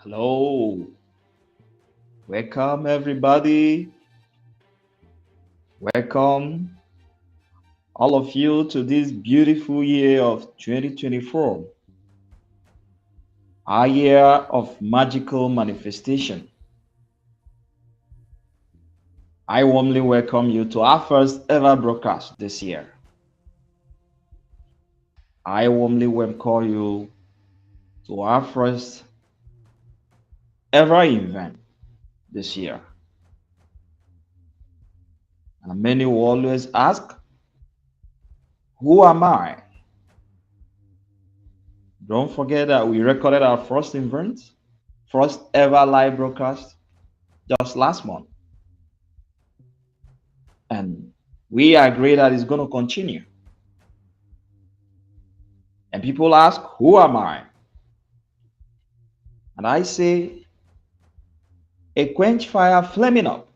Hello, welcome everybody. Welcome all of you to this beautiful year of 2024, our year of magical manifestation. I warmly welcome you to our first ever broadcast this year. I warmly welcome you to our first ever event this year. And many will always ask, who am I? Don't forget that we recorded our first event, first ever live broadcast just last month. And we agree that it's going to continue. And people ask, who am I? And I say, a quench fire flaming up.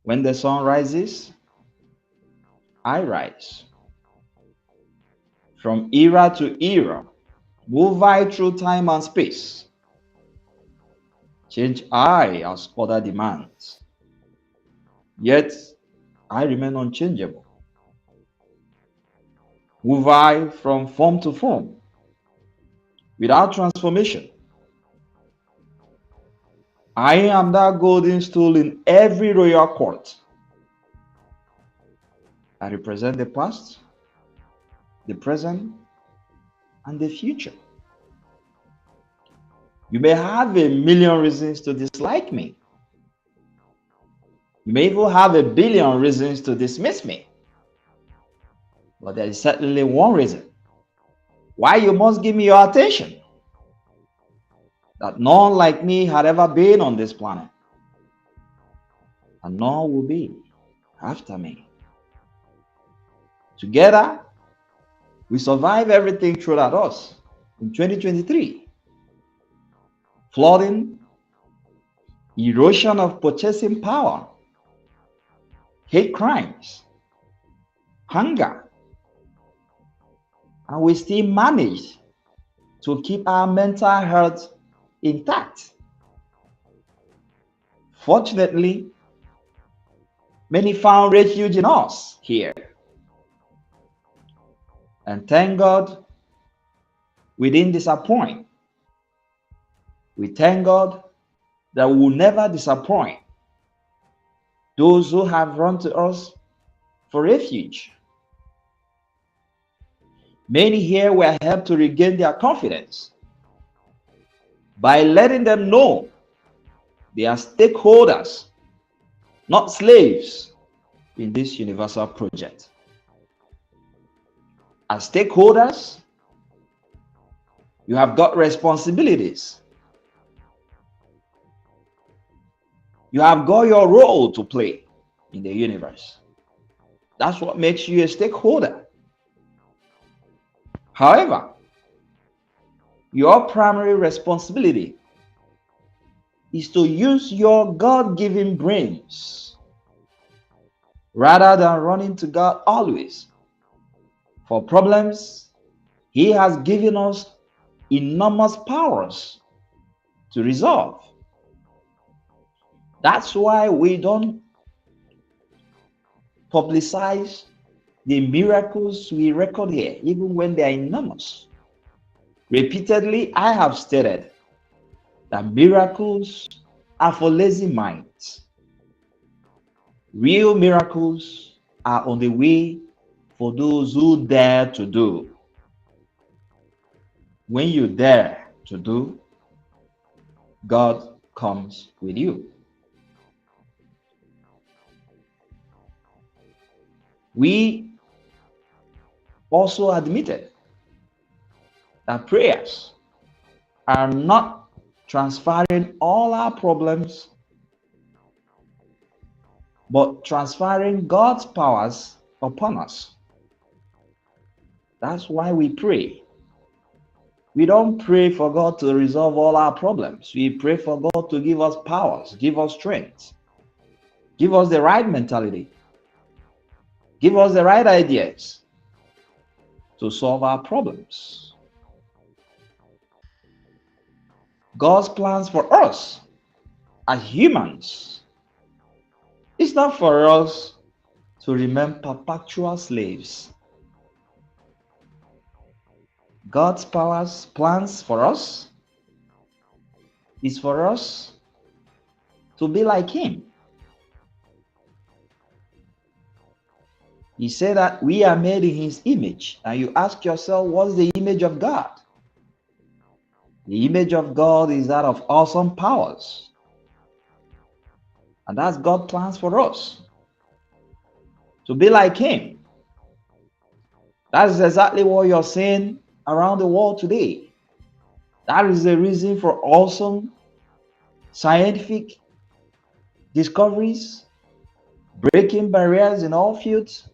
When the sun rises, I rise. From era to era, move I through time and space. Change I as other demands. Yet, I remain unchangeable. Move I from form to form, without transformation. I am that golden stool in every royal court. I represent the past, the present, and the future. You may have a million reasons to dislike me. You may even have a billion reasons to dismiss me. But there is certainly one reason why you must give me your attention. That none like me had ever been on this planet, and none will be after me. Together, we survive everything thrown at us in 2023. Flooding, erosion of purchasing power, hate crimes, hunger, and we still manage to keep our mental health intact. Fortunately, many found refuge in us here. And thank God we didn't disappoint. We thank God that we will never disappoint those who have run to us for refuge. Many here were helped to regain their confidence by letting them know they are stakeholders, not slaves, in this universal project. As stakeholders, you have got responsibilities. You have got your role to play in the universe. That's what makes you a stakeholder. However, your primary responsibility is to use your God-given brains rather than running to God always for problems. He has given us enormous powers to resolve. That's why we don't publicize the miracles we record here, even when they are enormous. Repeatedly, I have stated that miracles are for lazy minds. Real miracles are on the way for those who dare to do. When you dare to do, God comes with you. We also admitted that prayers are not transferring all our problems, but transferring God's powers upon us. That's why we pray. We don't pray for God to resolve all our problems. We pray for God to give us powers, give us strength, give us the right mentality, give us the right ideas to solve our problems. God's plans for us as humans is not for us to remain perpetual slaves. God's plans for us is for us to be like Him. He said that we are made in His image. And you ask yourself, what's the image of God? The image of God is that of awesome powers. And that's God's plans for us. To be like Him. That is exactly what you're seeing around the world today. That is the reason for awesome scientific discoveries, breaking barriers in all fields.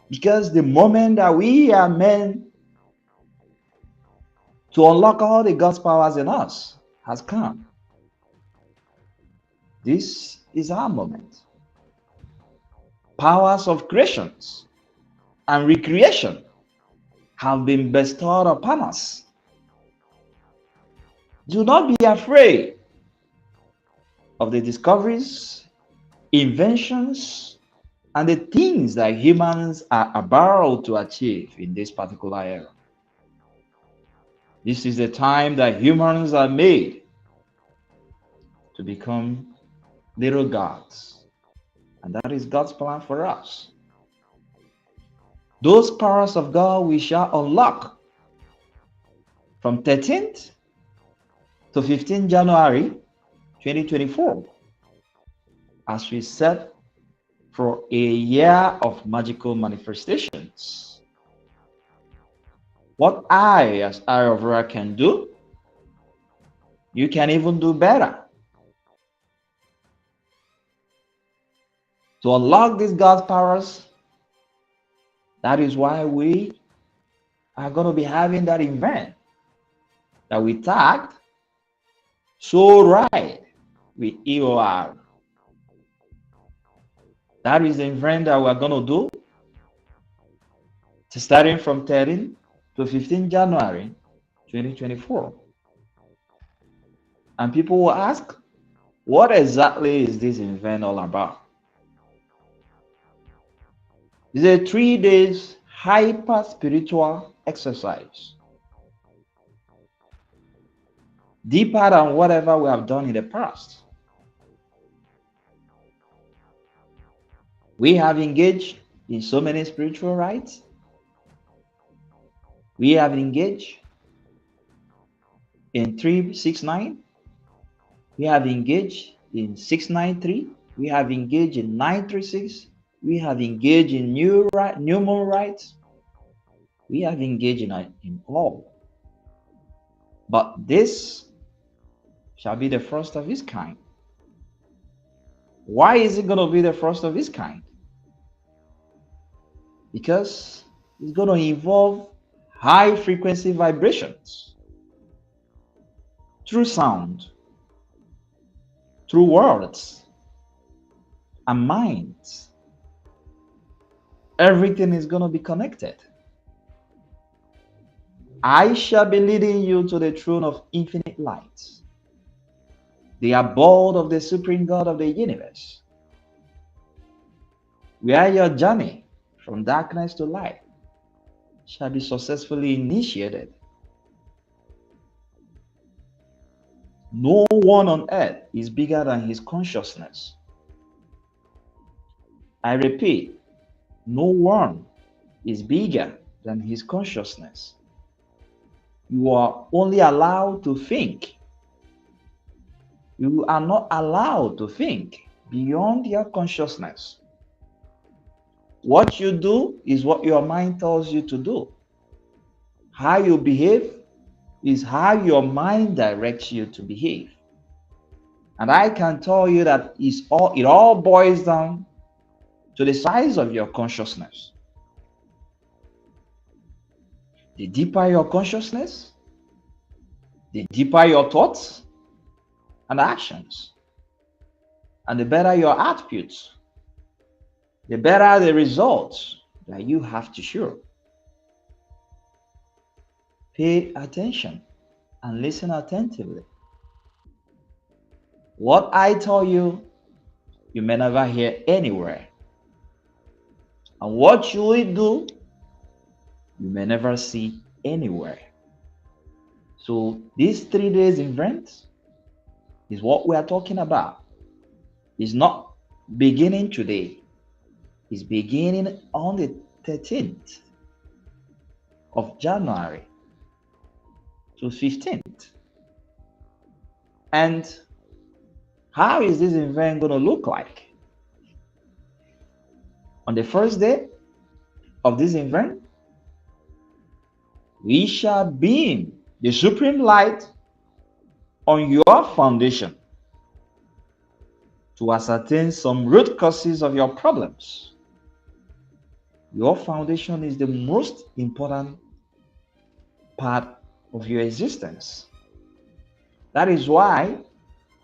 Because the moment that we are meant to unlock all the God's powers in us has come. This is our moment. Powers of creations and recreation have been bestowed upon us. Do not be afraid of the discoveries, inventions, and the things that humans are about to achieve in this particular era. This is the time that humans are made to become little gods. And that is God's plan for us. Those powers of God we shall unlock from 13th to 15th January 2024 as we set for a year of magical manifestations. What I, as EoR, can do, you can even do better. To unlock these God's powers, that is why we are going to be having that event that we tagged So Right with EoR. That is the event that we're going to do starting from 13 to 15 January 2024. And people will ask, what exactly is this event all about? It's a 3 days hyper spiritual exercise, deeper than whatever we have done in the past. We have engaged in so many spiritual rites. We have engaged in 369. We have engaged in 693. We have engaged in 936. We have engaged in new moon rites. We have engaged in all. But this shall be the first of its kind. Why is it going to be the first of its kind? Because it's going to involve high frequency vibrations through sound, through words and minds. Everything is going to be connected. I shall be leading you to the throne of infinite light, the abode of the supreme God of the universe, where your journey from darkness to light shall be successfully initiated. No one on earth is bigger than his consciousness. I repeat, no one is bigger than his consciousness. You are only allowed to think. You are not allowed to think beyond your consciousness. What you do is what your mind tells you to do. How you behave is how your mind directs you to behave. And I can tell you that it all boils down to the size of your consciousness. The deeper your consciousness, the deeper your thoughts and actions, and the better your attributes, the better the results that you have to show. Pay attention and listen attentively. What I tell you, you may never hear anywhere. And what you will do, you may never see anywhere. So these 3 days event is what we are talking about. It's not beginning today. It's beginning on the 13th of January to 15th. And how is this event going to look like? On the first day of this event, we shall beam the supreme light on your foundation to ascertain some root causes of your problems. Your foundation is the most important part of your existence. That is why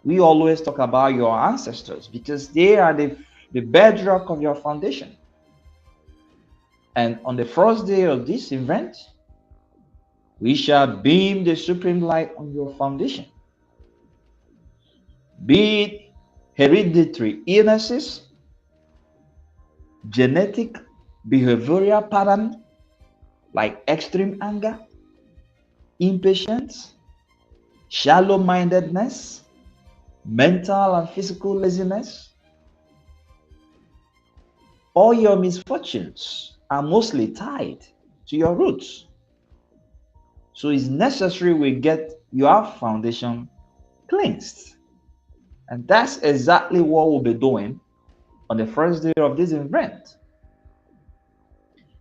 we always talk about your ancestors, because they are the bedrock of your foundation. And on the first day of this event, we shall beam the supreme light on your foundation. Be it hereditary illnesses, genetic behavioral pattern like extreme anger, impatience, shallow-mindedness, mental and physical laziness. All your misfortunes are mostly tied to your roots. So it's necessary we get your foundation cleansed. And that's exactly what we'll be doing on the first day of this event.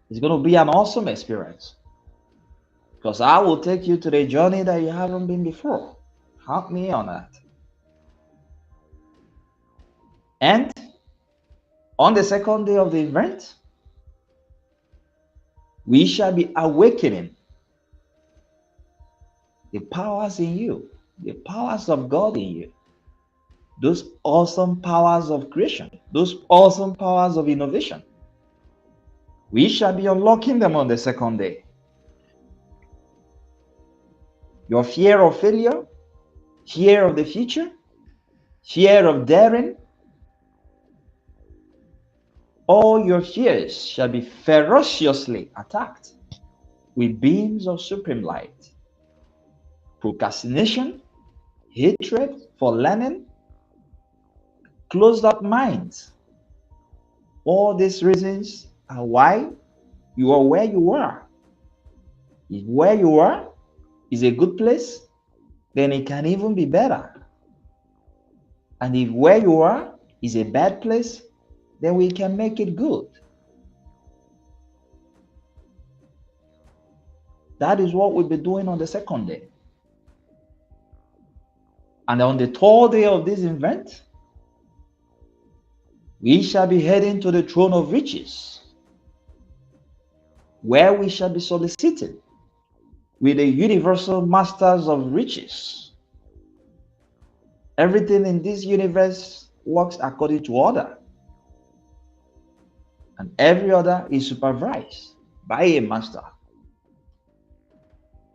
It's going to be an awesome experience because I will take you to the journey that you haven't been before. Help me on that. And on the second day of the event, we shall be awakening the powers in you, the powers of God in you, those awesome powers of creation, those awesome powers of innovation. We shall be unlocking them on the second day. Your fear of failure, fear of the future, fear of daring, all your fears shall be ferociously attacked with beams of supreme light. Procrastination, hatred for learning, closed up minds. All these reasons are why you are where you are. If where you are is a good place, then it can even be better. And if where you are is a bad place, then we can make it good. That is what we'll be doing on the second day. And on the third day of this event, we shall be heading to the throne of riches, where we shall be solicited with the universal masters of riches. Everything in this universe works according to order, and every order is supervised by a master.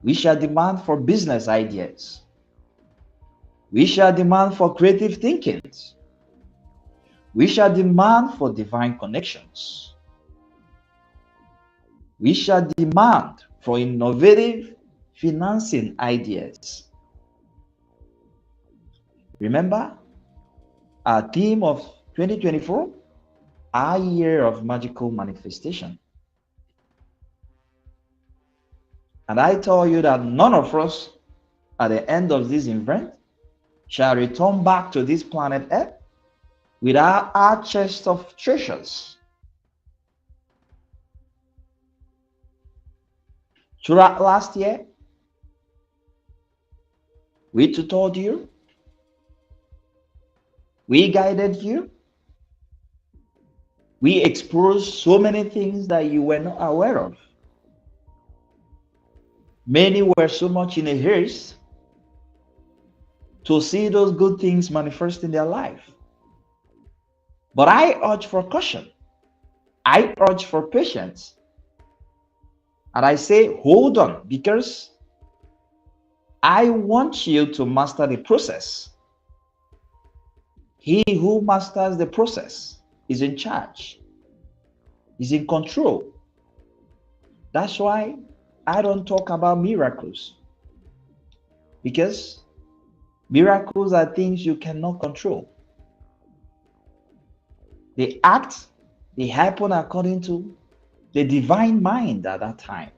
We shall demand for business ideas. We shall demand for creative thinking. We shall demand for divine connections. We shall demand for innovative financing ideas. Remember our theme of 2024, our year of magical manifestation. And I tell you that none of us at the end of this event shall return back to this planet Earth without our chest of treasures. Throughout last year, we tutored you, we guided you, we exposed so many things that you were not aware of. Many were so much in a haste to see those good things manifest in their life. But I urge for caution. I urge for patience. And I say, hold on, because I want you to master the process. He who masters the process is in charge, is in control. That's why I don't talk about miracles, because miracles are things you cannot control. They act, they happen according to the divine mind at that time.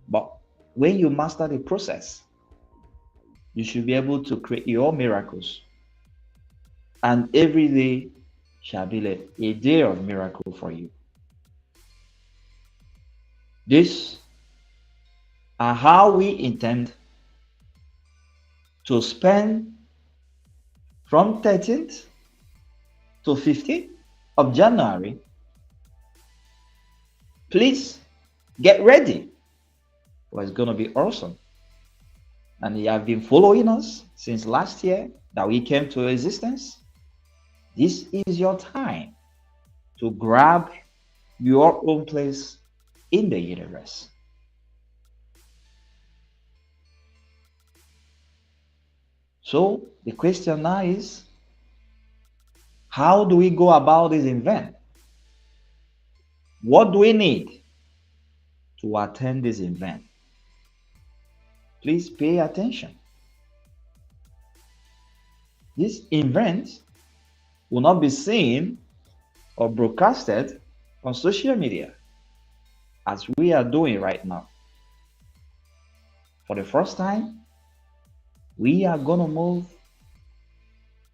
But when you master the process, you should be able to create your miracles. And every day shall be like a day of miracle for you. This are how we intend to spend from 13th to 15th of January. Please get ready. Well, it's going to be awesome. And you have been following us since last year that we came to existence. This is your time to grab your own place in the universe. So the question now is, how do we go about this event? What do we need to attend this event? Please pay attention. This event will not be seen or broadcasted on social media as we are doing right now. For the first time, we are going to move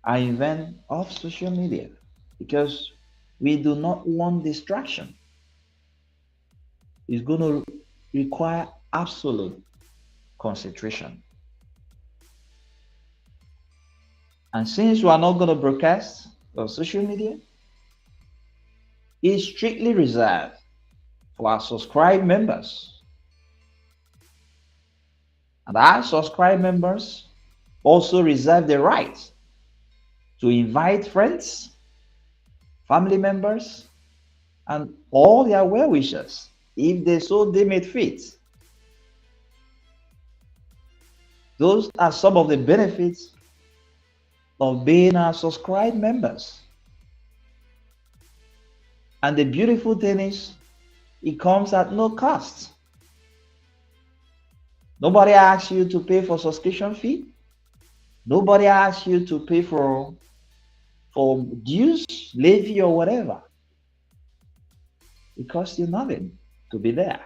our event off social media because we do not want distraction. It's going to require absolute concentration. And since we are not going to broadcast on social media, it's strictly reserved for our subscribed members. And our subscribed members also reserve the right to invite friends, family members, and all their well-wishers if they so deem it fit. Those are some of the benefits of being our subscribed members. And the beautiful thing is, it comes at no cost. Nobody asks you to pay for subscription fee. Nobody asks you to pay for dues, levy, or whatever. It costs you nothing to be there.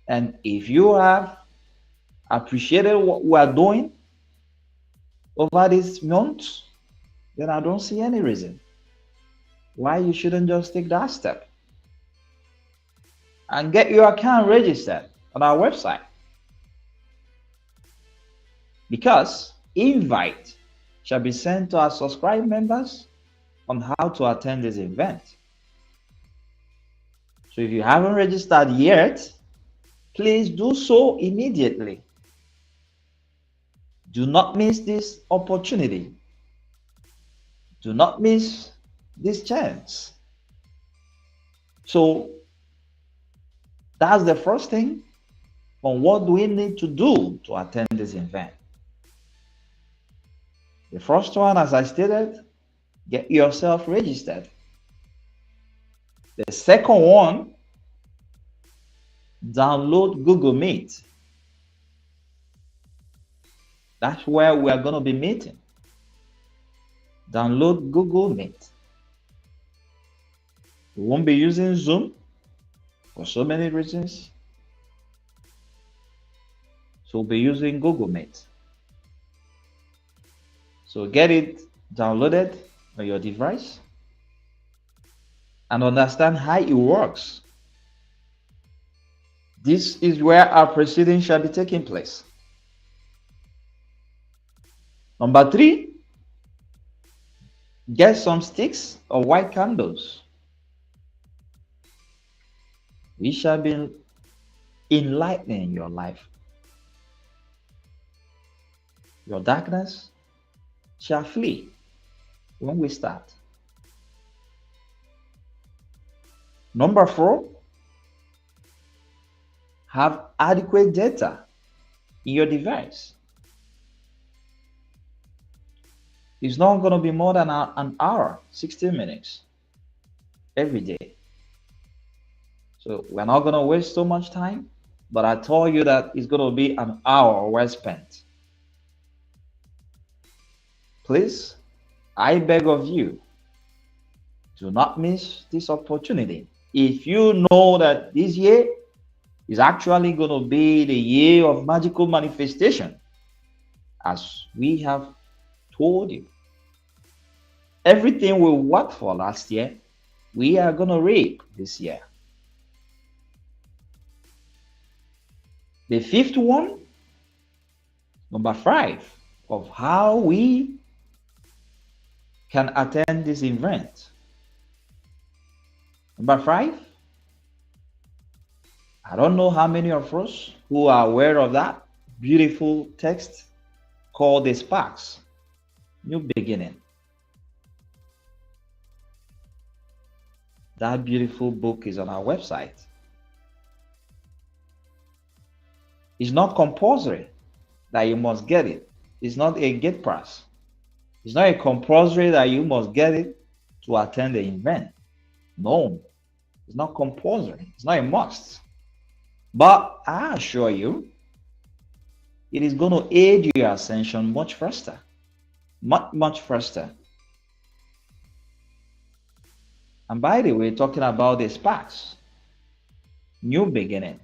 And if you have appreciated what we are doing over this month, then I don't see any reason why you shouldn't just take that step and get your account registered on our website. Because invite shall be sent to our subscribed members on how to attend this event. So if you haven't registered yet, please do so immediately. Do not miss this opportunity. Do not miss this chance. So that's the first thing on what do we need to do to attend this event. The first one, as I stated, get yourself registered. The second one, download Google Meet. That's where we are going to be meeting. Download Google Meet. We won't be using Zoom for so many reasons. So we'll be using Google Meet. So get it downloaded on your device and understand how it works. This is where our proceedings shall be taking place. Number 3, get some sticks or white candles. We shall be enlightening your life. Your darkness shall flee when we start. Number 4, have adequate data in your device. It's not going to be more than an hour, 60 minutes every day. So we're not going to waste so much time, but I told you that it's going to be an hour well spent. Please, I beg of you, do not miss this opportunity. If you know that this year is actually going to be the year of magical manifestation, as we have told you, everything we worked for last year, we are going to reap this year. The 5th one, number 5, of how we can attend this event. Number 5, I don't know how many of us who are aware of that beautiful text called the Sparks, New Beginning. That beautiful book is on our website. It's not compulsory that you must get it. It's not a gate pass. It's not a compulsory that you must get it to attend the event. No, it's not compulsory. It's not a must. But I assure you, it is going to aid your ascension much faster. much, much faster. And by the way, talking about the sparks, new beginning.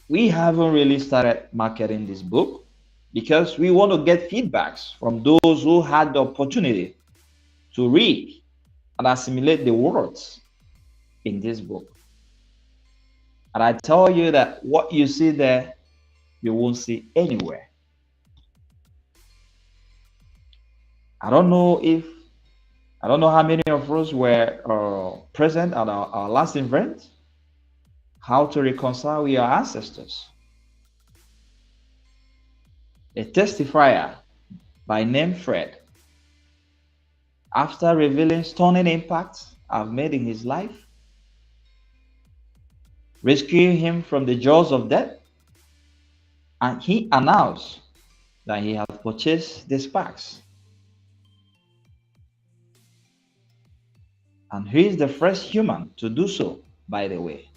We haven't really started marketing this book because we want to get feedbacks from those who had the opportunity to read and assimilate the words in this book. And I tell you that what you see there, you won't see anywhere. I don't know if, I don't know how many of us were present at our last event, how to reconcile with your ancestors. A testifier by name Fred, after revealing stunning impacts I've made in his life, rescuing him from the jaws of death, and he announced that he had purchased the sparks. And he is the first human to do so, by the way.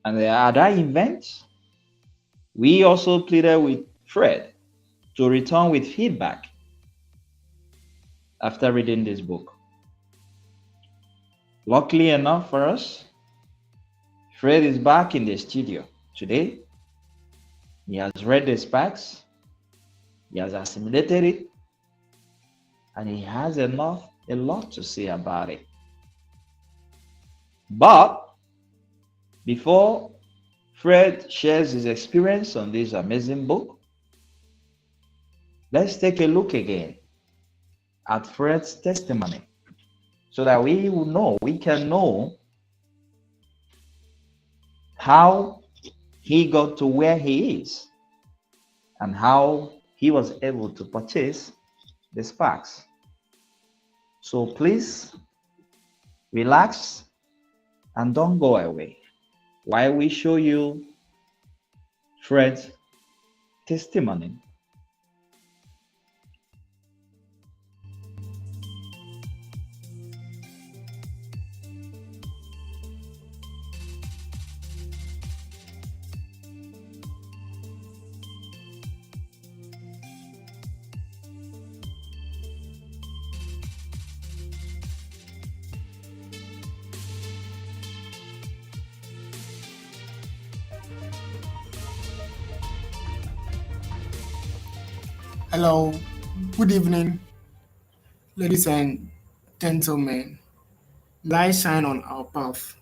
And there are other events. We also pleaded with Fred to return with feedback after reading this book. Luckily enough for us, Fred is back in the studio today. He has read the sparks, he has assimilated it, and he has a lot to say about it. But before Fred shares his experience on this amazing book, let's take a look again at Fred's testimony so that we can know how he got to where he is and how he was able to purchase the sparks. So please relax and don't go away while we show you Fred's testimony. Hello, good evening, ladies and gentlemen. Light shine on our path.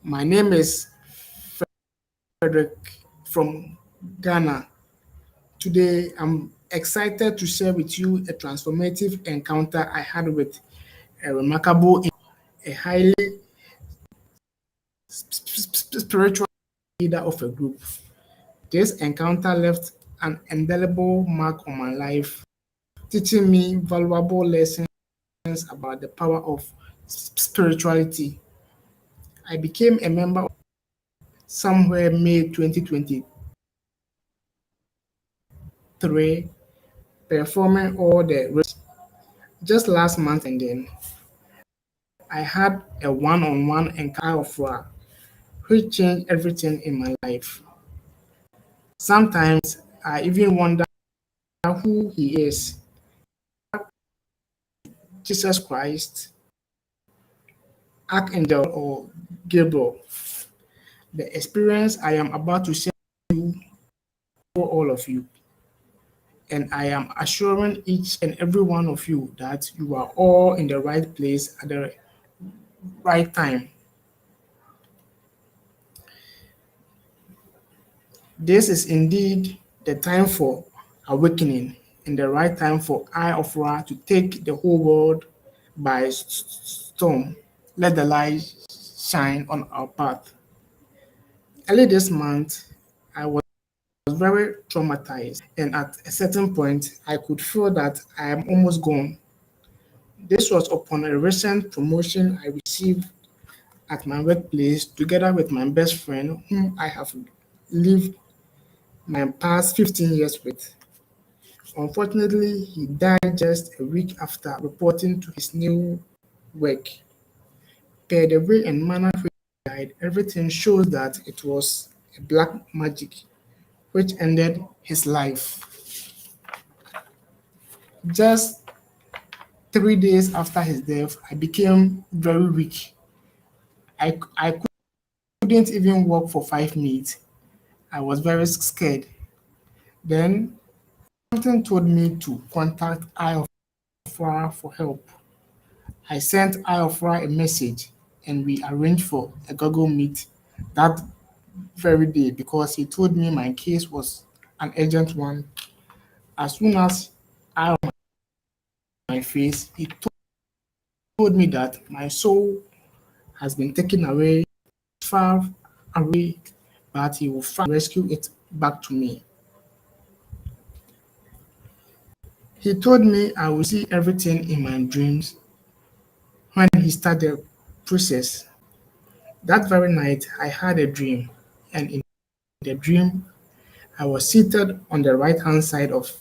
My name is Frederick from Ghana. Today, I'm excited to share with you a transformative encounter I had with a remarkable, a highly spiritual leader of a group. This encounter left an indelible mark on my life, teaching me valuable lessons about the power of spirituality. I became a member of somewhere May 2023, performing all the just last month, and then I had a one-on-one encounter of Ra, which changed everything in my life. Sometimes I even wonder who he is. Jesus Christ, Archangel, or Gabriel. The experience I am about to share for all of you. And I am assuring each and every one of you that you are all in the right place at the right time. This is indeed the time for awakening and the right time for Eye of Ra to take the whole world by storm. Let the light shine on our path. Early this month, I was very traumatized, and at a certain point, I could feel that I am almost gone. This was upon a recent promotion I received at my workplace together with my best friend, whom I have lived my past 15 years with. Unfortunately, he died just a week after reporting to his new work. Per the way and manner he died, everything shows that it was a black magic which ended his life. Just 3 days after his death, I became very weak. I couldn't even walk for 5 minutes. I was very scared. Then something told me to contact EoR for help. I sent EoR a message and we arranged for a Google Meet that very day because he told me my case was an urgent one. As soon as I on my face, he told me that my soul has been taken away far away, but he will find rescue it back to me. He told me I will see everything in my dreams when he started the process. That very night, I had a dream, and in the dream, I was seated on the right hand side of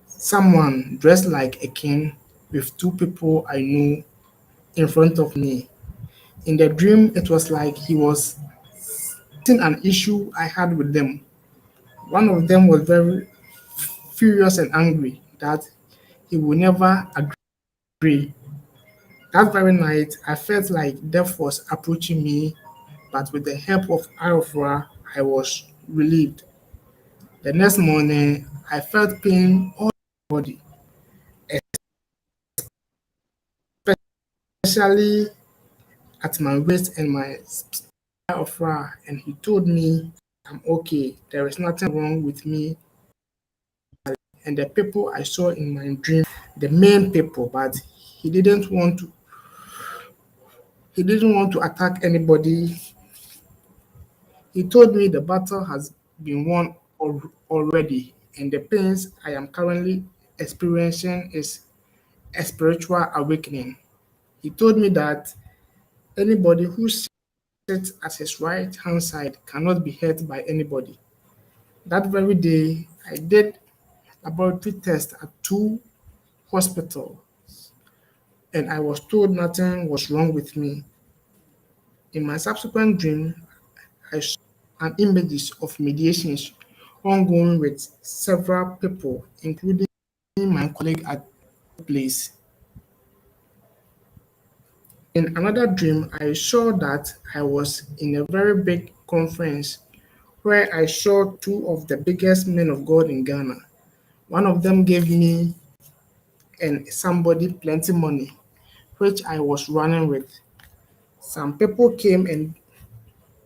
someone dressed like a king with two people I knew in front of me. In the dream, it was like he was seeing an issue I had with them. One of them was very furious and angry that he would never agree. That very night, I felt like death was approaching me, but with the help of Arafura, I was relieved. The next morning, I felt pain all over my body, especially at my waist and my Arafura, and he told me I'm okay. There is nothing wrong with me and the people I saw in my dream, the main people, but he didn't want to he didn't want to attack anybody. He told me the battle has been won already, and the pains I am currently experiencing is a spiritual awakening. He told me that anybody who sits at his right hand side cannot be hurt by anybody. That very day, I did laboratory tests at two hospitals, and I was told nothing was wrong with me. In my subsequent dream, I saw an images of mediations ongoing with several people, including my colleague at the place. In another dream, I saw that I was in a very big conference where I saw two of the biggest men of God in Ghana. One of them gave me and somebody plenty money, which I was running with. Some people came and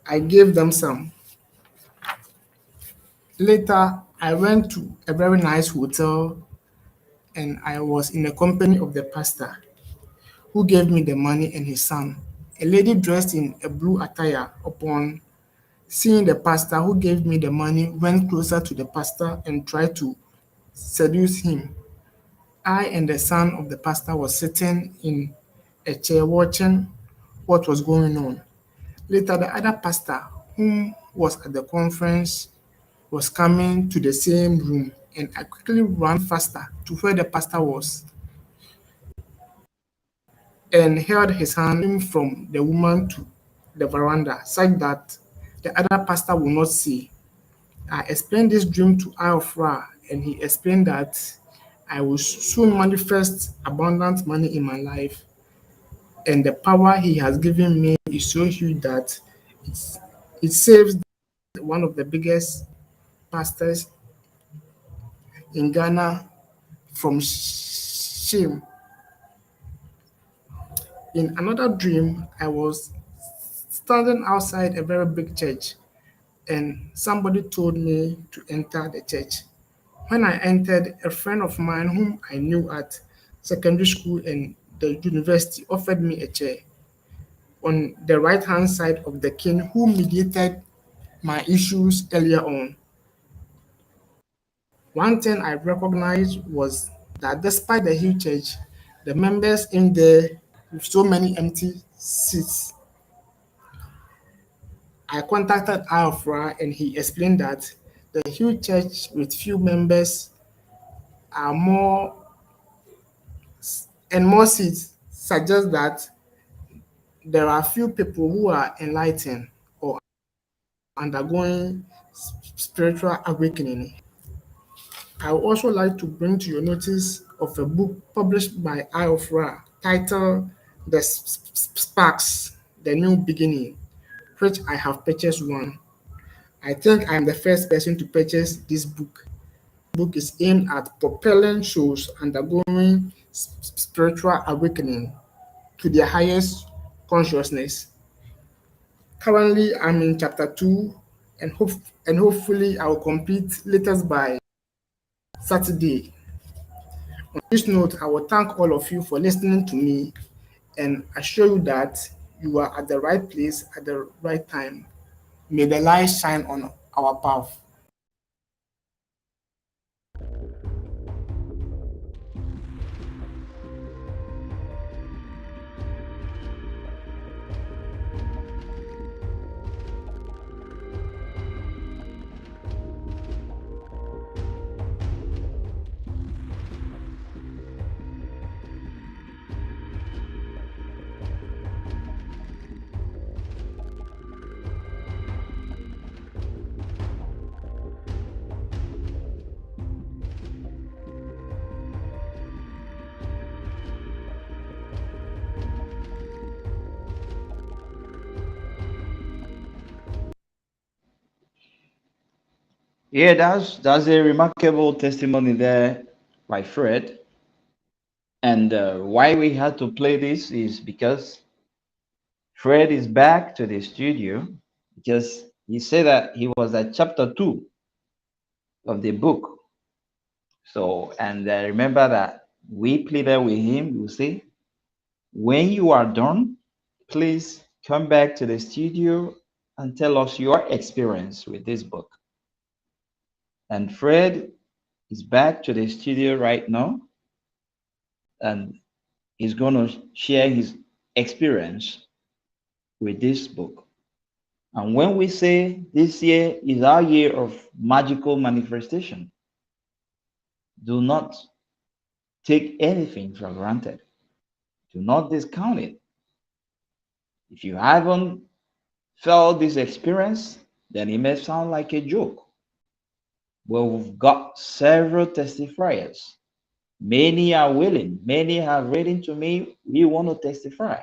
I gave them some. Later, I went to a very nice hotel and I was in the company of the pastor who gave me the money and his son. A lady dressed in a blue attire, upon seeing the pastor who gave me the money, went closer to the pastor and tried to seduce him. I and the son of the pastor was sitting in a chair watching what was going on. Later, the other pastor, whom was at the conference, was coming to the same room, and I quickly ran faster to where the pastor was and held his hand from the woman to the veranda such that the other pastor would not see. I explained this dream to Alfra, and he explained that I will soon manifest abundant money in my life, and the power he has given me is so huge that it's, it saves one of the biggest pastors in Ghana from shame. In another dream, I was standing outside a very big church, and somebody told me to enter the church. When I entered, a friend of mine whom I knew at secondary school and the university offered me a chair on the right hand side of the king who mediated my issues earlier on. One thing I recognized was that despite the huge church, the members in there with so many empty seats, I contacted Alfra and he explained that the huge church with few members are more and more seats suggest that there are few people who are enlightened or undergoing spiritual awakening. I would also like to bring to your notice of a book published by Eye of Ra titled The Sparks, The New Beginning, which I have purchased one. I think I am the first person to purchase this book. The book is aimed at propelling souls undergoing spiritual awakening to their highest consciousness. Currently, I'm in chapter 2 and hopefully I will complete latest by Saturday. On this note, I will thank all of you for listening to me and assure you that you are at the right place at the right time. May the light shine on our path. Yeah, that's a remarkable testimony there by Fred. And why we had to play this is because Fred is back to the studio because he said that he was at chapter 2 of the book. So, and remember that we pleaded with him, you see, when you are done, please come back to the studio and tell us your experience with this book. And Fred is back to the studio right now, and he's going to share his experience with this book. And when we say this year is our year of magical manifestation, do not take anything for granted. Do not discount it. If you haven't felt this experience, then it may sound like a joke. Well, we've got several testifiers. Many are willing. Many have written to me, we want to testify.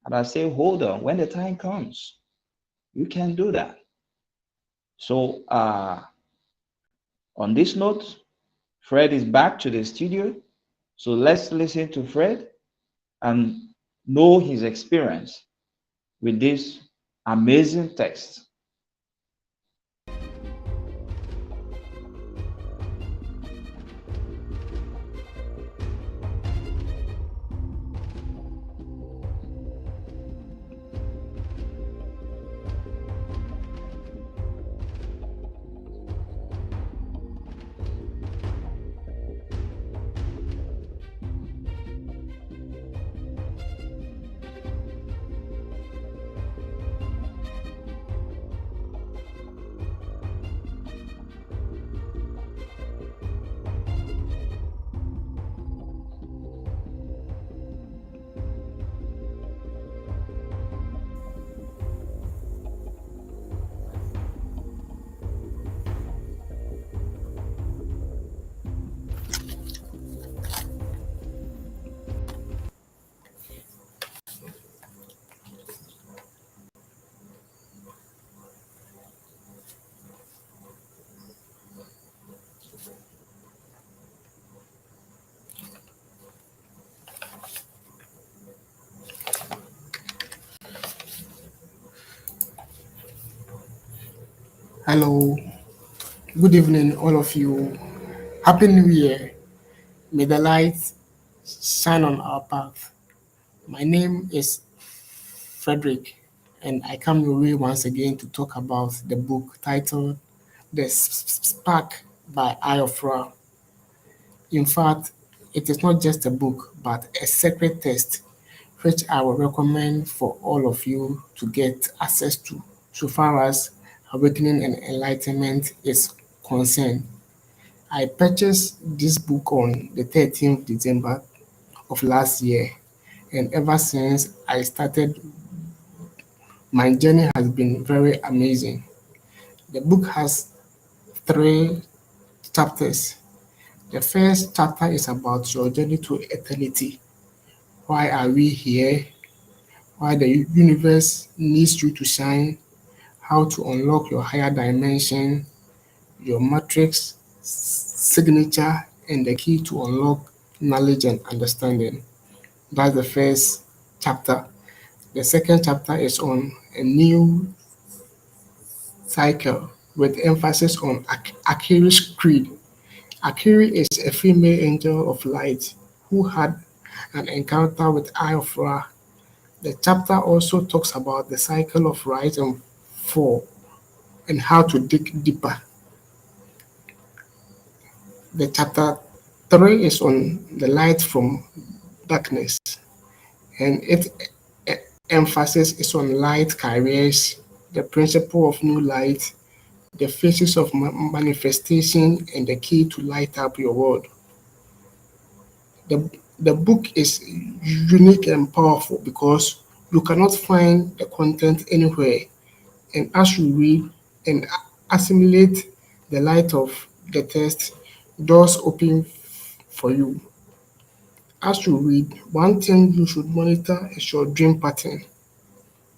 And I say, hold on, when the time comes, you can do that. So on this note, Fred is back to the studio. So let's listen to Fred and know his experience with this amazing text. Hello, good evening, all of you. Happy New Year. May the light shine on our path. My name is Frederick, and I come your way once again to talk about the book titled The Spark by Eye of Ra. In fact, it is not just a book, but a sacred text which I would recommend for all of you to get access to, so far as awakening and enlightenment is concerned. I purchased this book on the 13th December of last year, and ever since I started, my journey has been very amazing. The book has three chapters. The first chapter is about your journey to eternity. Why are we here? Why the universe needs you to shine? How to unlock your higher dimension, your matrix signature, and the key to unlock knowledge and understanding. That's the first chapter. The second chapter is on a new cycle with emphasis on Akiri's creed. Akiri is a female angel of light who had an encounter with Eye of Ra. The chapter also talks about the cycle of rise and fall and how to dig deeper. The chapter 3 is on the light from darkness, and its emphasis is on light carriers, the principle of new light, the phases of manifestation, and the key to light up your world. The book is unique and powerful because you cannot find the content anywhere, and as you read and assimilate the light of the text, doors open for you. As you read, one thing you should monitor is your dream pattern.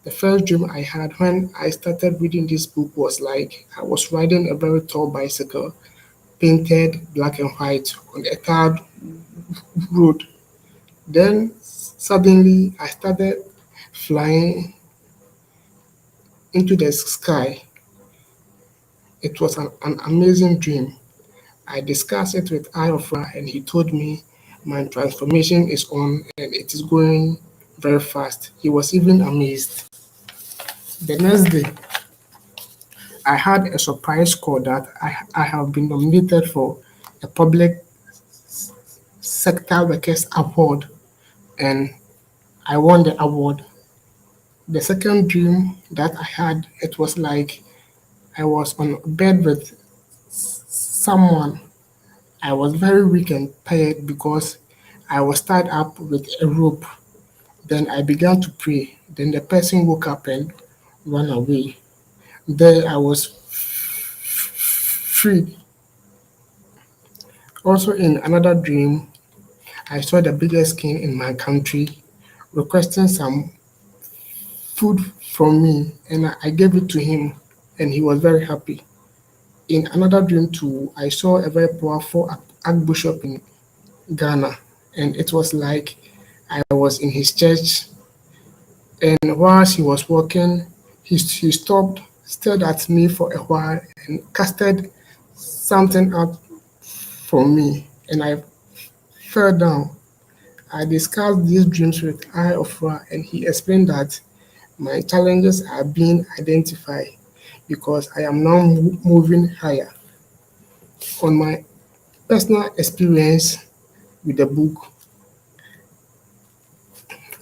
The first dream I had when I started reading this book was like I was riding a very tall bicycle, painted black and white, on a tarred road. Then suddenly I started flying into the sky. It was an amazing dream. I discussed it with Eye of Ra and he told me my transformation is on and it is going very fast. He was even amazed. The next day, I had a surprise call that I have been nominated for a public sector workers award and I won the award. The second dream that I had, it was like I was on bed with someone. I was very weak and tired because I was tied up with a rope. Then I began to pray. Then the person woke up and ran away. There I was free. Also, in another dream, I saw the biggest king in my country requesting some food from me, and I gave it to him, and he was very happy. In another dream, too, I saw a very powerful archbishop in Ghana, and it was like I was in his church, and whilst he was walking, he stopped, stared at me for a while, and casted something out from me, and I fell down. I discussed these dreams with Eye of Ra, and he explained that my challenges are being identified because I am now moving higher. On my personal experience with the book,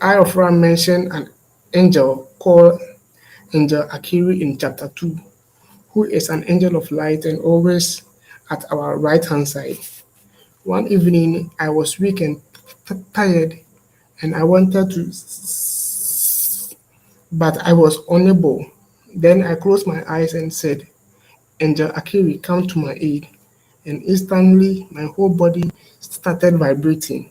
Eye of Ra mentioned an angel called Angel Akiri in chapter 2, who is an angel of light and always at our right hand side. One evening, I was weak and tired, and I wanted to, but I was unable. Then I closed my eyes and said, Angel Akiri, come to my aid. And instantly, my whole body started vibrating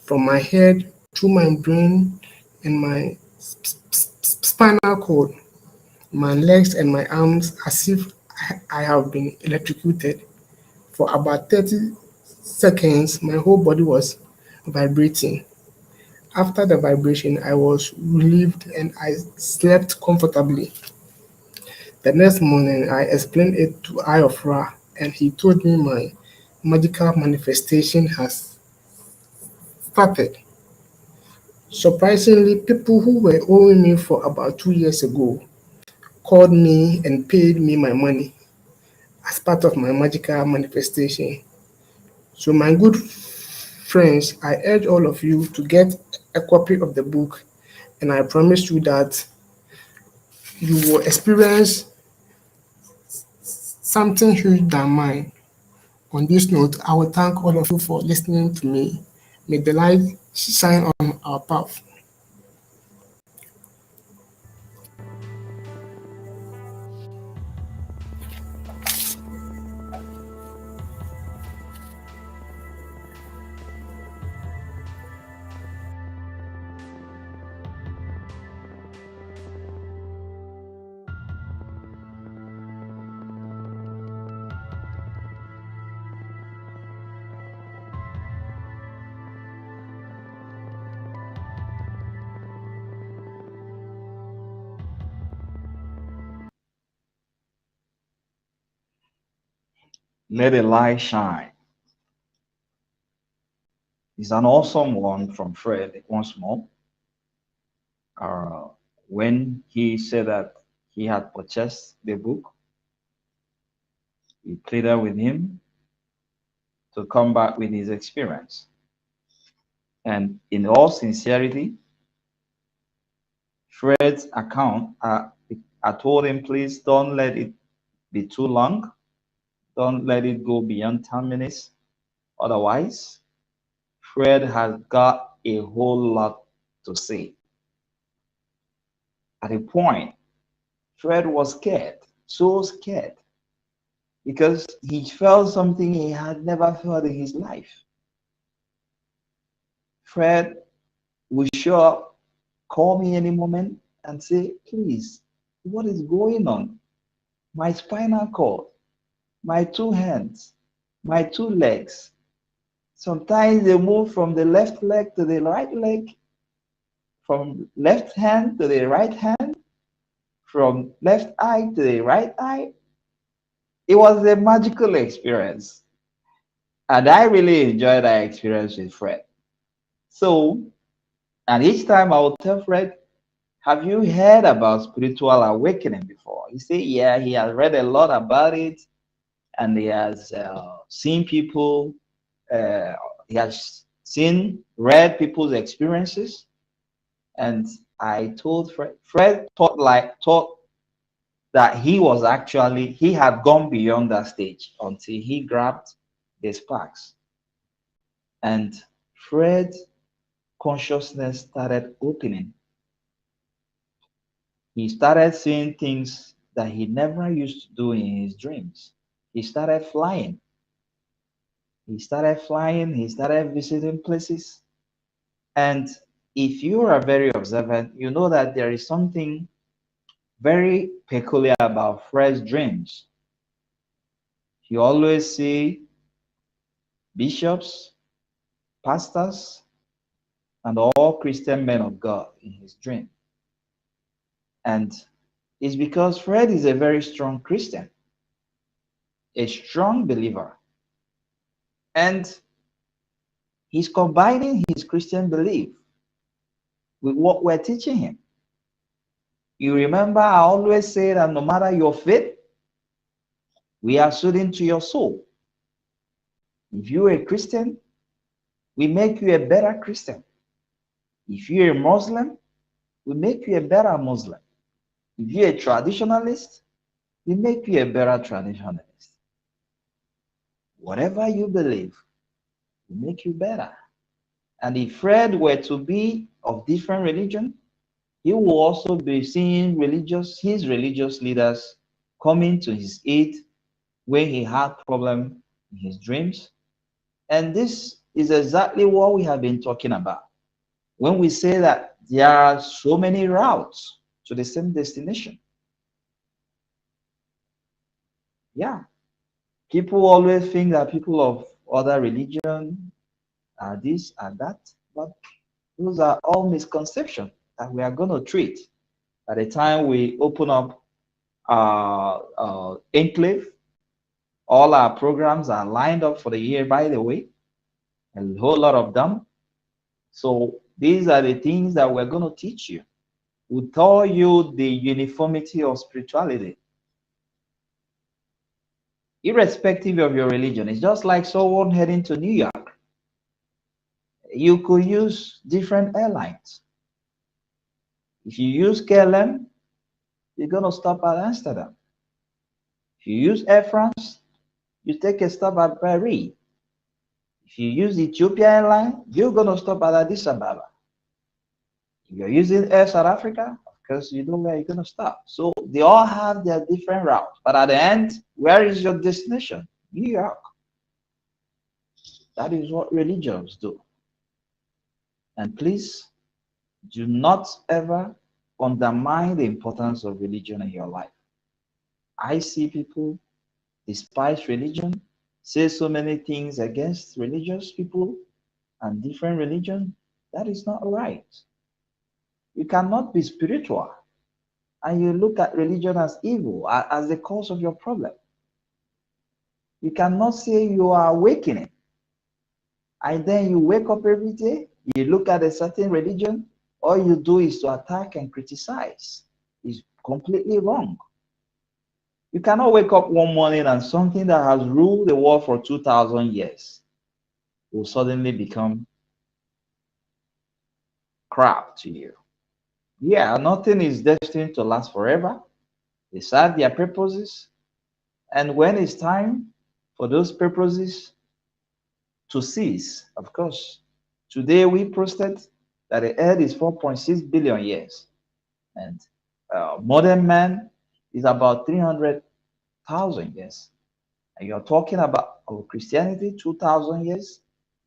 from my head through my brain and my spinal cord, my legs and my arms, as if I have been electrocuted. For about 30 seconds, my whole body was vibrating. After the vibration, I was relieved and I slept comfortably. The next morning, I explained it to Eye of Ra, and he told me my magical manifestation has started. Surprisingly, people who were owing me for about 2 years ago called me and paid me my money as part of my magical manifestation. So, my good friends, I urge all of you to get a copy of the book, and I promise you that you will experience something huge than mine. On this note, I will thank all of you for listening to me. May the light shine on our path. Let a light shine is an awesome one from Fred once more. Uh, when he said that he had purchased the book, we pleaded with him to come back with his experience. And in all sincerity, Fred's account, I told him, please don't let it be too long. Don't let it go beyond 10 minutes. Otherwise, Fred has got a whole lot to say. At a point, Fred was scared, so scared, because he felt something he had never felt in his life. Fred would show up, call me any moment, and say, please, what is going on? My spinal cord, my two hands, my two legs. Sometimes they move from the left leg to the right leg, from left hand to the right hand, from left eye to the right eye. It was a magical experience. And I really enjoyed that experience with Fred. So, and each time I would tell Fred, have you heard about spiritual awakening before? He said, yeah, he has read a lot about it and he has seen people, uh, he has read people's experiences. And I told Fred thought that he had gone beyond that stage until he grabbed the sparks. And Fred's consciousness started opening. He started seeing things that he never used to do in his dreams. He started flying. He started visiting places. And if you are very observant, you know that there is something very peculiar about Fred's dreams. You always see bishops, pastors, and all Christian men of God in his dream. And it's because Fred is a very strong Christian, a strong believer. And he's combining his Christian belief with what we're teaching him. You remember, I always say that no matter your faith, we are soothing to your soul. If you're a Christian, we make you a better Christian. If you're a Muslim, we make you a better Muslim. If you're a traditionalist, we make you a better traditionalist. Whatever you believe, we make you better. And if Fred were to be of different religion, he will also be seeing his religious leaders coming to his aid when he had problem in his dreams. And this is exactly what we have been talking about. When we say that there are so many routes to the same destination. Yeah. People always think that people of other religion are this and that, but those are all misconceptions that we are going to treat by the time we open up Enclave. All our programs are lined up for the year, by the way, a whole lot of them. So these are the things that we're going to teach you. We'll tell you the uniformity of spirituality, irrespective of your religion. It's just like someone heading to New York. You could use different airlines. If you use KLM, you're going to stop at Amsterdam. If you use Air France, you take a stop at Paris. If you use Ethiopia Airline, you're going to stop at Addis Ababa. If you're using Air South Africa, of course, you know where you're going to stop. So they all have their different routes. But at the end, where is your destination? New York. That is what religions do. And please do not ever undermine the importance of religion in your life. I see people despise religion, say so many things against religious people and different religion. That is not right. You cannot be spiritual and you look at religion as evil, as the cause of your problem. You cannot say you are awakening and then you wake up every day, you look at a certain religion, all you do is to attack and criticize. It's completely wrong. You cannot wake up one morning and something that has ruled the world for 2,000 years will suddenly become crap to you. Yeah, nothing is destined to last forever. They serve their purposes. And when it's time for those purposes to cease, of course, today we posted that the earth is 4.6 billion years. And modern man is about 300,000 years. And you're talking about Christianity, 2,000 years.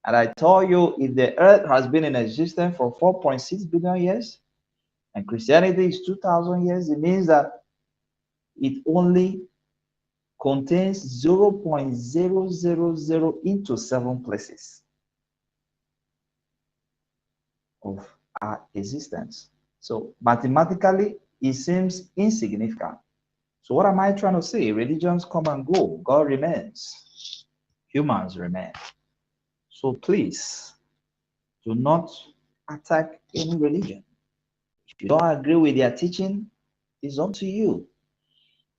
And I tell you, if the earth has been in existence for 4.6 billion years, and Christianity is 2,000 years, it means that it only contains 0.000 into 7 places of our existence. So mathematically, it seems insignificant. So what am I trying to say? Religions come and go. God remains. Humans remain. So please do not attack any religion. If you don't agree with their teaching, it's up to you.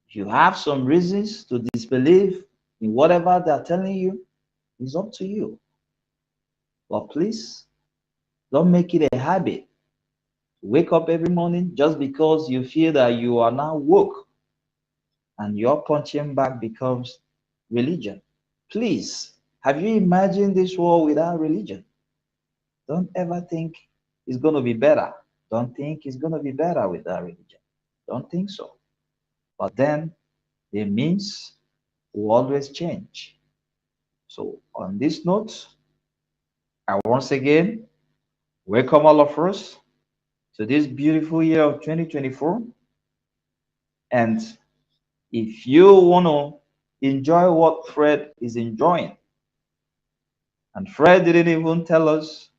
If you have some reasons to disbelieve in whatever they're telling you, it's up to you. But please don't make it a habit. Wake up every morning just because you feel that you are now woke and your punching bag becomes religion. Please, have you imagined this world without religion? Don't ever think it's going to be better. Don't think it's going to be better without religion. Don't think so. But then the means will always change. So, on this note, I once again welcome all of us to this beautiful year of 2024. And if you want to enjoy what Fred is enjoying, and Fred didn't even tell us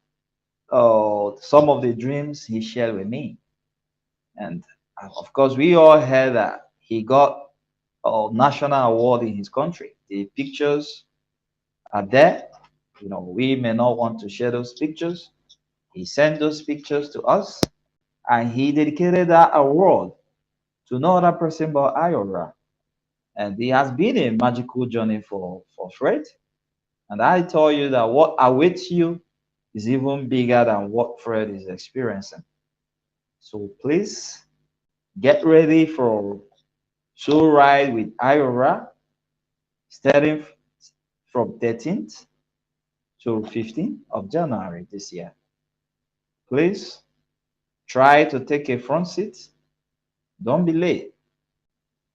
some of the dreams he shared with me. And of course, we all heard that he got a national award in his country. The pictures are there. You know, we may not want to share those pictures. He sent those pictures to us, and he dedicated that award to no other person but EoR. And it has been a magical journey for Fred. And I tell you that what awaits you is even bigger than what Fred is experiencing. So please get ready for Soul Ride with EoR starting from 13th to 15th of January this year. Please try to take a front seat. Don't be late.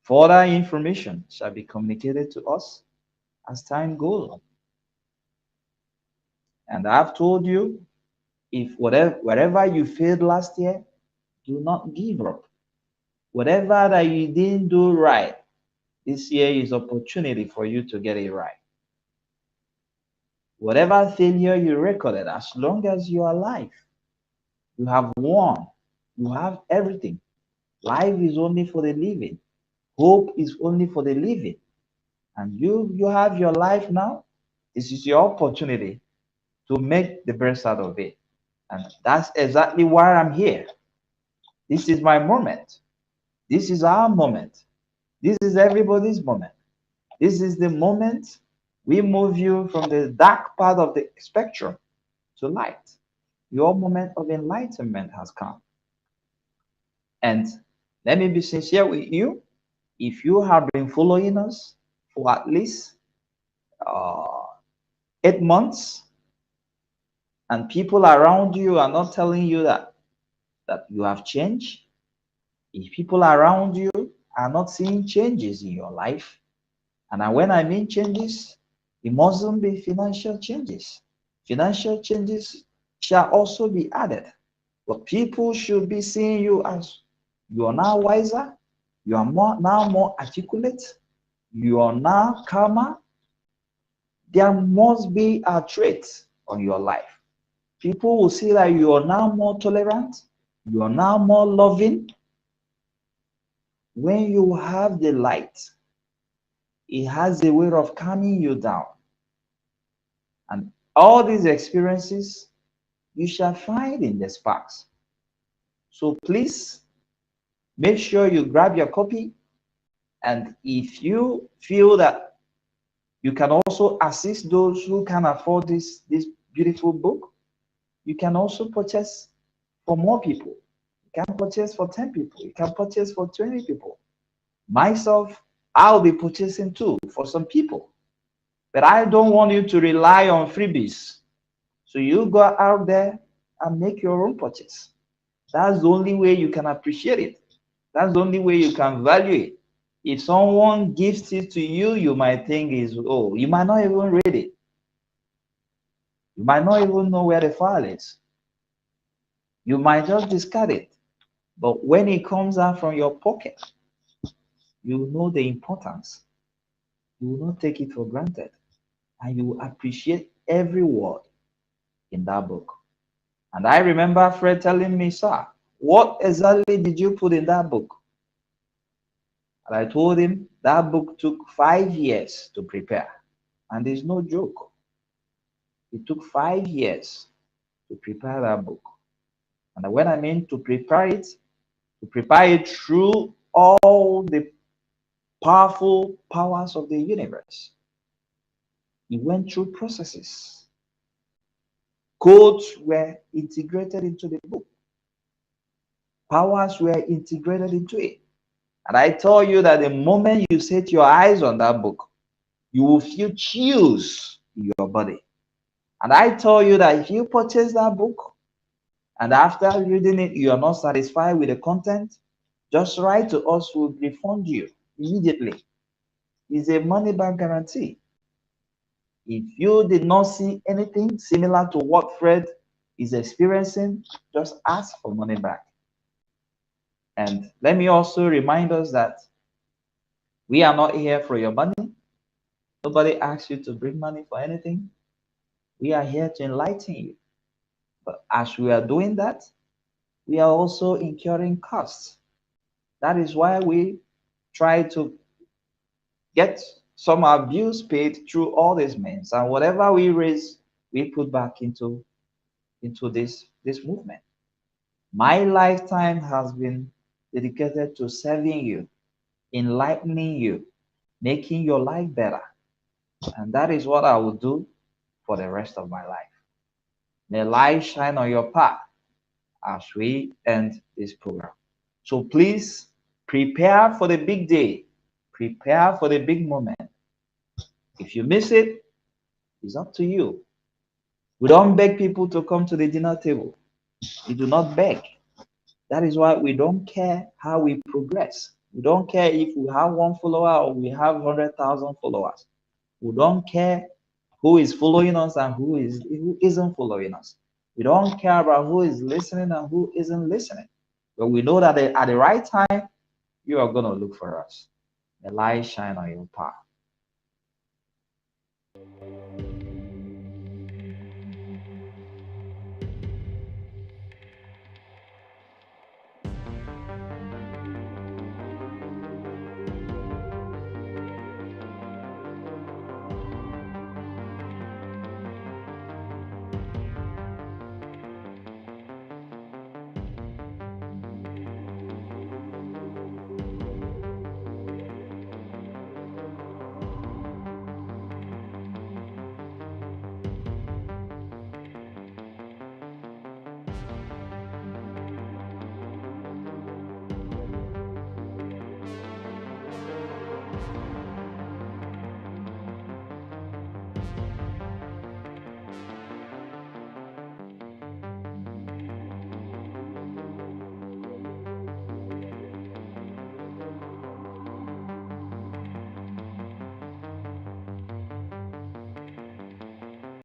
Further information shall be communicated to us as time goes on. And I've told you, if whatever you failed last year, do not give up. Whatever that you didn't do right, this year is opportunity for you to get it right. Whatever failure you recorded, as long as you are alive, you have won. You have everything. Life is only for the living. Hope is only for the living. And you have your life now. This is your opportunity to make the best out of it. And that's exactly why I'm here. This is my moment. This is our moment. This is everybody's moment. This is the moment we move you from the dark part of the spectrum to light. Your moment of enlightenment has come. And let me be sincere with you. If you have been following us for at least uh, 8 months, and people around you are not telling you that you have changed, if people around you are not seeing changes in your life, and when I mean changes, it mustn't be financial changes. Financial changes shall also be added. But people should be seeing you as you are now wiser, you are more articulate, you are now calmer. There must be a trait on your life. People will see that you are now more tolerant, you are now more loving when you have the light. It has a way of calming you down. And all these experiences you shall find in the sparks. So please make sure you grab your copy. And if you feel that you can also assist those who can afford this beautiful book, you can also purchase for more people. You can purchase for 10 people. You can purchase for 20 people. Myself, I'll be purchasing too for some people. But I don't want you to rely on freebies. So you go out there and make your own purchase. That's the only way you can appreciate it. That's the only way you can value it. If someone gives it to you, you might think is, oh, you might not even read it. You might not even know where the file is. You might just discard it. But when it comes out from your pocket, you know the importance. You will not take it for granted. And you will appreciate every word in that book. And I remember Fred telling me, sir, what exactly did you put in that book? And I told him that book took 5 years to prepare. And there's no joke. It took 5 years to prepare that book. And when I mean to prepare it through all the powerful powers of the universe. It went through processes. Codes were integrated into the book. Powers were integrated into it. And I tell you that the moment you set your eyes on that book, you will feel chills in your body. And I tell you that if you purchase that book and after reading it, you are not satisfied with the content, just write to us, we'll refund you immediately. It's a money back guarantee. If you did not see anything similar to what Fred is experiencing, just ask for money back. And let me also remind us that we are not here for your money. Nobody asks you to bring money for anything. We are here to enlighten you. But as we are doing that, we are also incurring costs. That is why we try to get some of our bills paid through all these means. And whatever we raise, we put back into this movement. My lifetime has been dedicated to serving you, enlightening you, making your life better. And that is what I will do for the rest of my life. May light shine on your path as we end this program. So please prepare for the big day. Prepare for the big moment. If you miss it, it's up to you. We don't beg people to come to the dinner table. We do not beg. That is why we don't care how we progress. We don't care if we have 1 follower or we have 100,000 followers. We don't care who is following us and who isn't following us. We don't care about who is listening and who isn't listening. But we know that at the right time, you are going to look for us. The light shine on your path.